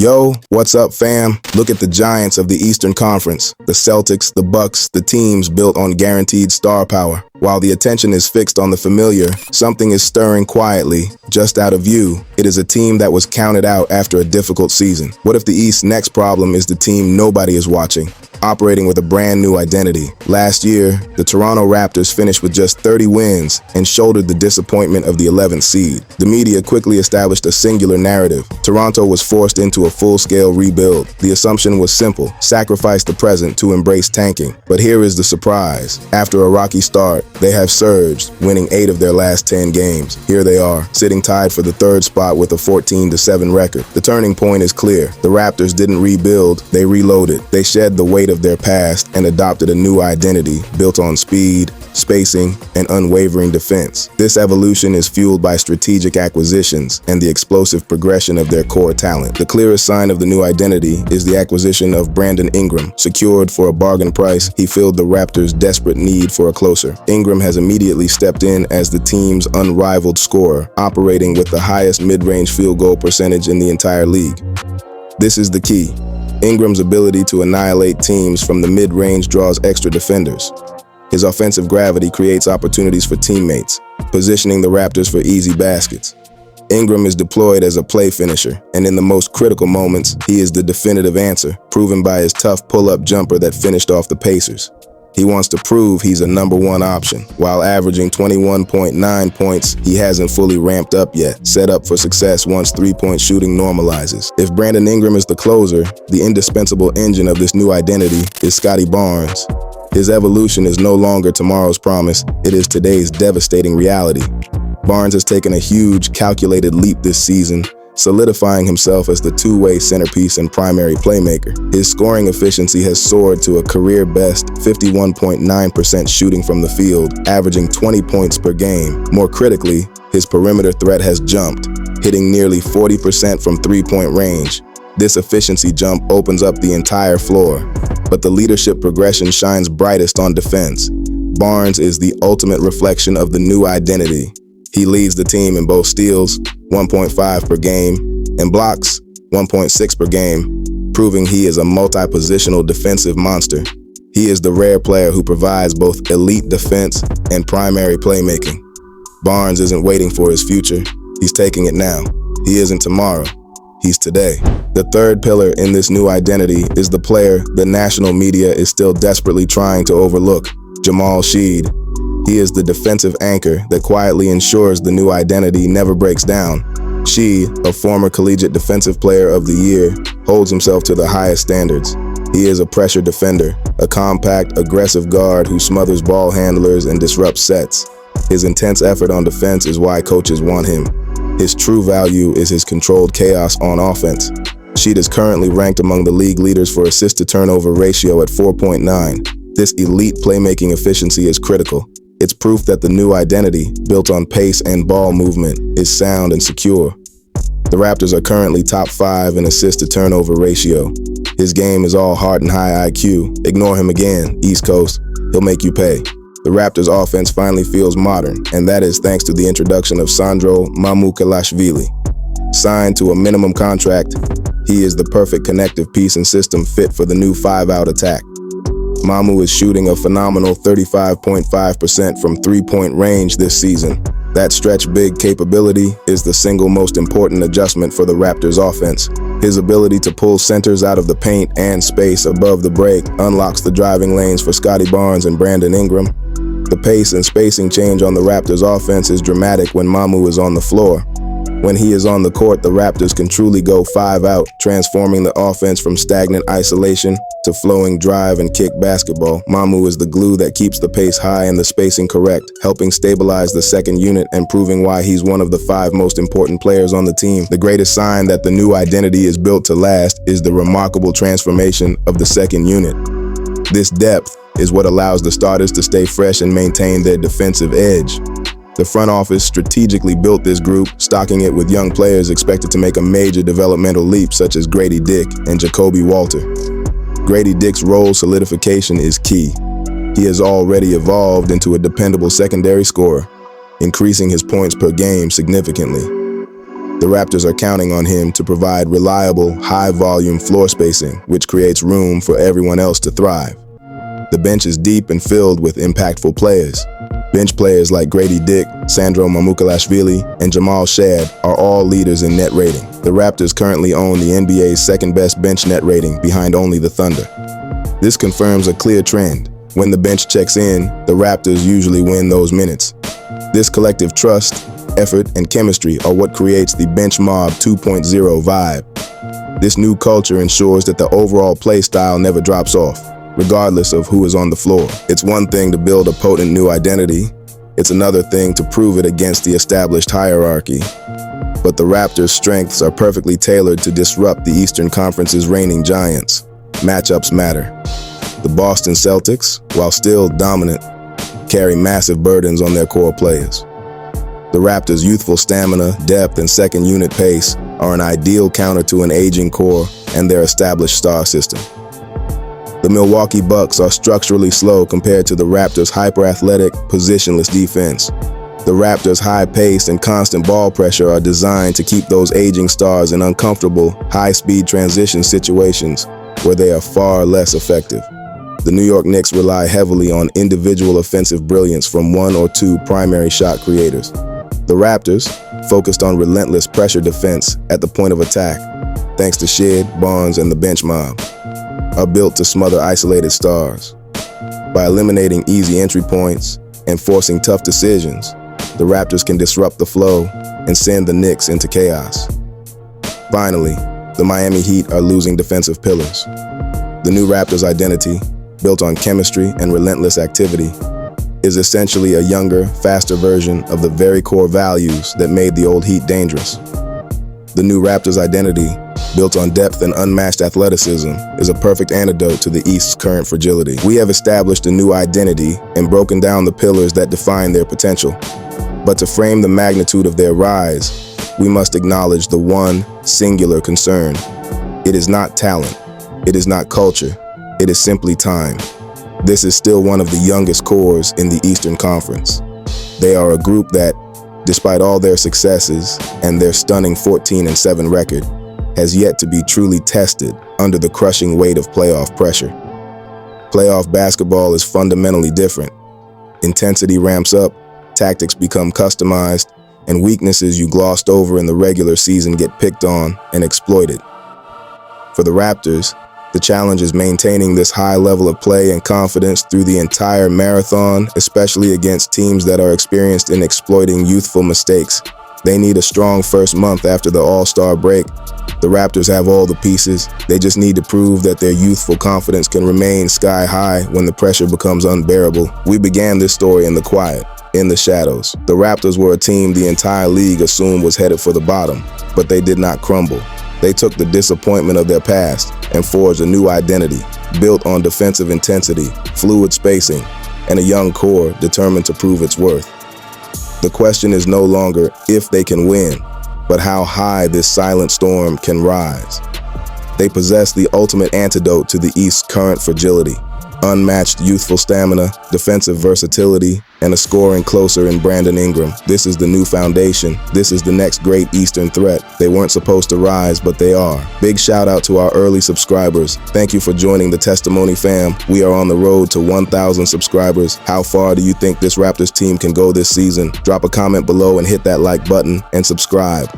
Yo, what's up, fam? Look at the giants of the Eastern Conference. The Celtics, the Bucks, the teams built on guaranteed star power. While the attention is fixed on the familiar, something is stirring quietly, just out of view. It is a team that was counted out after a difficult season. What if the East's next problem is the team nobody is watching, operating with a brand new identity? Last year, the Toronto Raptors finished with just 30 wins and shouldered the disappointment of the 11th seed. The media quickly established a singular narrative. Toronto was forced into a full-scale rebuild. The assumption was simple: sacrifice the present to embrace tanking. But here is the surprise. After a rocky start, they have surged, winning 8 of their last 10 games. Here they are, sitting tied for the third spot with a 14-7 record. The turning point is clear. The Raptors didn't rebuild, they reloaded. They shed the weight of their past and adopted a new identity built on speed, spacing, and unwavering defense. This evolution is fueled by strategic acquisitions and the explosive progression of their core talent. The clearest sign of the new identity is the acquisition of Brandon Ingram. Secured for a bargain price, he filled the Raptors' desperate need for a closer. Ingram has immediately stepped in as the team's unrivaled scorer, operating with the highest mid-range field goal percentage in the entire league. This is the key. Ingram's ability to annihilate teams from the mid-range draws extra defenders. His offensive gravity creates opportunities for teammates, positioning the Raptors for easy baskets. Ingram is deployed as a play finisher, and in the most critical moments, he is the definitive answer, proven by his tough pull-up jumper that finished off the Pacers. He wants to prove he's a number one option. While averaging 21.9 points, he hasn't fully ramped up yet, set up for success once three-point shooting normalizes. If Brandon Ingram is the closer, the indispensable engine of this new identity is Scotty Barnes. His evolution is no longer tomorrow's promise, it is today's devastating reality. Barnes has taken a huge, calculated leap this season, solidifying himself as the two-way centerpiece and primary playmaker. His scoring efficiency has soared to a career-best 51.9% shooting from the field, averaging 20 points per game. More critically, his perimeter threat has jumped, hitting nearly 40% from three-point range. This efficiency jump opens up the entire floor, but the leadership progression shines brightest on defense. Barnes is the ultimate reflection of the new identity. He leads the team in both steals, 1.5 per game, and blocks, 1.6 per game, proving he is a multi-positional defensive monster. He is the rare player who provides both elite defense and primary playmaking. Barnes isn't waiting for his future, he's taking it now. He isn't tomorrow, he's today. The third pillar in this new identity is the player the national media is still desperately trying to overlook: Jamal Sheed. He is the defensive anchor that quietly ensures the new identity never breaks down. Sheed, a former collegiate defensive player of the year, holds himself to the highest standards. He is a pressure defender, a compact, aggressive guard who smothers ball handlers and disrupts sets. His intense effort on defense is why coaches want him. His true value is his controlled chaos on offense. Sheed is currently ranked among the league leaders for assist-to-turnover ratio at 4.9. This elite playmaking efficiency is critical. It's proof that the new identity, built on pace and ball movement, is sound and secure. The Raptors are currently top 5 in assist-to-turnover ratio. His game is all heart and high IQ. Ignore him again, East Coast. He'll make you pay. The Raptors' offense finally feels modern, and that is thanks to the introduction of Sandro Mamukelashvili. Signed to a minimum contract, he is the perfect connective piece and system fit for the new 5-out attack. Mamu is shooting a phenomenal 35.5% from three-point range this season. That stretch big capability is the single most important adjustment for the Raptors' offense. His ability to pull centers out of the paint and space above the break unlocks the driving lanes for Scotty Barnes and Brandon Ingram. The pace and spacing change on the Raptors' offense is dramatic when Mamu is on the floor. When he is on the court, the Raptors can truly go 5-out, transforming the offense from stagnant isolation to flowing drive and kick basketball. Mamu is the glue that keeps the pace high and the spacing correct, helping stabilize the second unit and proving why he's one of the 5 most important players on the team. The greatest sign that the new identity is built to last is the remarkable transformation of the second unit. This depth is what allows the starters to stay fresh and maintain their defensive edge. The front office strategically built this group, stocking it with young players expected to make a major developmental leap, such as Grady Dick and Jacoby Walter. Grady Dick's role solidification is key. He has already evolved into a dependable secondary scorer, increasing his points per game significantly. The Raptors are counting on him to provide reliable, high-volume floor spacing, which creates room for everyone else to thrive. The bench is deep and filled with impactful players. Bench players like Grady Dick, Sandro Mamukelashvili, and Jamal Shad are all leaders in net rating. The Raptors currently own the NBA's second-best bench net rating, behind only the Thunder. This confirms a clear trend. When the bench checks in, the Raptors usually win those minutes. This collective trust, effort, and chemistry are what creates the Bench Mob 2.0 vibe. This new culture ensures that the overall play style never drops off, regardless of who is on the floor. It's one thing to build a potent new identity. It's another thing to prove it against the established hierarchy. But the Raptors' strengths are perfectly tailored to disrupt the Eastern Conference's reigning giants. Matchups matter. The Boston Celtics, while still dominant, carry massive burdens on their core players. The Raptors' youthful stamina, depth, and second unit pace are an ideal counter to an aging core and their established star system. The Milwaukee Bucks are structurally slow compared to the Raptors' hyper-athletic, positionless defense. The Raptors' high pace and constant ball pressure are designed to keep those aging stars in uncomfortable, high-speed transition situations where they are far less effective. The New York Knicks rely heavily on individual offensive brilliance from one or two primary shot creators. The Raptors, focused on relentless pressure defense at the point of attack, thanks to Shed, Barnes, and the Bench Mob, are built to smother isolated stars. By eliminating easy entry points and forcing tough decisions, the Raptors can disrupt the flow and send the Knicks into chaos. Finally, the Miami Heat are losing defensive pillars. The new Raptors identity, built on chemistry and relentless activity, is essentially a younger, faster version of the very core values that made the old Heat dangerous. The new Raptors identity, built on depth and unmatched athleticism, is a perfect antidote to the East's current fragility. We have established a new identity and broken down the pillars that define their potential. But to frame the magnitude of their rise, we must acknowledge the one singular concern. It is not talent. It is not culture. It is simply time. This is still one of the youngest cores in the Eastern Conference. They are a group that, despite all their successes and their stunning 14-7 record, has yet to be truly tested under the crushing weight of playoff pressure. Playoff basketball is fundamentally different. Intensity ramps up, tactics become customized, and weaknesses you glossed over in the regular season get picked on and exploited. For the Raptors, the challenge is maintaining this high level of play and confidence through the entire marathon, especially against teams that are experienced in exploiting youthful mistakes. They need a strong first month after the All-Star break. The Raptors have all the pieces. They just need to prove that their youthful confidence can remain sky high when the pressure becomes unbearable. We began this story in the quiet, in the shadows. The Raptors were a team the entire league assumed was headed for the bottom, but they did not crumble. They took the disappointment of their past and forged a new identity, built on defensive intensity, fluid spacing, and a young core determined to prove its worth. The question is no longer if they can win, but how high this silent storm can rise. They possess the ultimate antidote to the East's current fragility: unmatched youthful stamina, defensive versatility, and a scoring closer in Brandon Ingram. This is the new foundation. This is the next great Eastern threat. They weren't supposed to rise, but they are. Big shout out to our early subscribers. Thank you for joining the Testimony fam. We are on the road to 1,000 subscribers. How far do you think this Raptors team can go this season? Drop a comment below and hit that like button and subscribe.